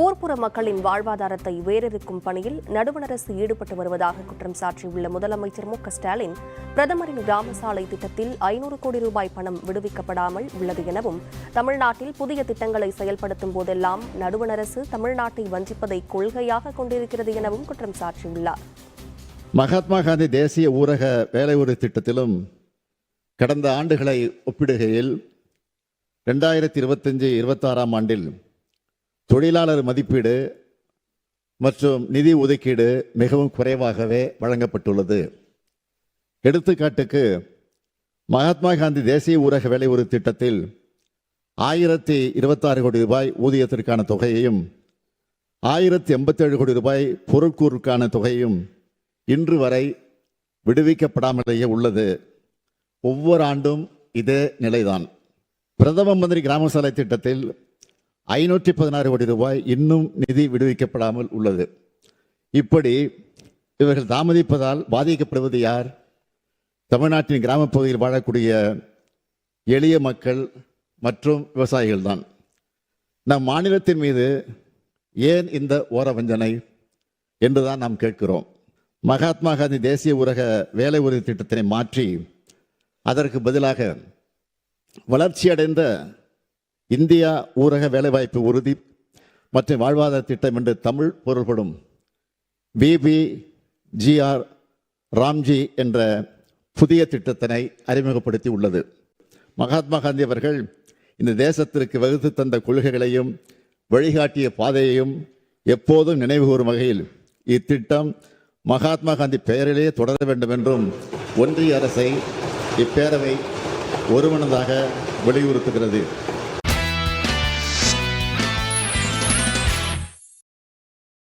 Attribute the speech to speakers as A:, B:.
A: ஊர்ப்புற மக்களின் வாழ்வாதாரத்தை வேரறுக்கும் பணியில் நடுவண் அரசு ஈடுபட்டு வருவதாக குற்றம் சாட்டியுள்ள முதலமைச்சர் மு.க.ஸ்டாலின், பிரதமரின் கிராம சாலை திட்டத்தில் 500 கோடி ரூபாய் பணம் விடுவிக்கப்படாமல் உள்ளது எனவும், தமிழ்நாட்டில் புதிய திட்டங்களை செயல்படுத்தும் போதெல்லாம் நடுவண் அரசு தமிழ்நாட்டை வஞ்சிப்பதை கொள்கையாக கொண்டிருக்கிறது எனவும் குற்றம் சாட்டியுள்ளார்.
B: மகாத்மா காந்தி தேசிய ஊரக வேலை உறுதி திட்டத்திலும் கடந்த ஆண்டுகளை ஒப்பிடுகையில் 2025-26 ஆண்டில் தொழிலாளர் மதிப்பீடு மற்றும் நிதி ஒதுக்கீடு மிகவும் குறைவாகவே வழங்கப்பட்டுள்ளது. எடுத்துக்காட்டுக்கு, மகாத்மா காந்தி தேசிய ஊரக வேலை உறுதி திட்டத்தில் 1026 கோடி ரூபாய் ஊதியத்திற்கான தொகையையும் 1087 கோடி ரூபாய் பொருட்கூறுக்கான தொகையும் இன்று வரை விடுவிக்கப்படாமலேயே உள்ளது. ஒவ்வொரு ஆண்டும் இதே நிலைதான். பிரதம மந்திரி கிராம சாலை திட்டத்தில் 516 கோடி ரூபாய் இன்னும் நிதி விடுவிக்கப்படாமல் உள்ளது. இப்படி இவர்கள் தாமதிப்பதால் பாதிக்கப்படுவது யார்? தமிழ்நாட்டின் கிராமப்பகுதியில் வாழக்கூடிய எளிய மக்கள் மற்றும் விவசாயிகள் தான். நம் மாநிலத்தின் மீது ஏன் இந்த ஓரவஞ்சனை என்றுதான் நாம் கேட்கிறோம். மகாத்மா காந்தி தேசிய ஊரக வேலை உறுதி திட்டத்தினை மாற்றி அதற்கு பதிலாக வளர்ச்சியடைந்த இந்தியா ஊரக வேலைவாய்ப்பு உறுதி மற்றும் வாழ்வாதார திட்டம் என்று தமிழ் பொருள்படும் பிபிஜிஆர் ராம்ஜி என்ற புதிய திட்டத்தினை அறிமுகப்படுத்தி உள்ளது. மகாத்மா காந்தி அவர்கள் இந்த தேசத்திற்கு வகுத்து தந்த கொள்கைகளையும் வழிகாட்டிய பாதையையும் எப்போதும் நினைவுகூறும் வகையில் இத்திட்டம் மகாத்மா காந்தி பெயரிலேயே தொடர வேண்டும் என்றும் ஒன்றிய அரசை இப்பேரவை ஒருமனதாக வலியுறுத்துகிறது.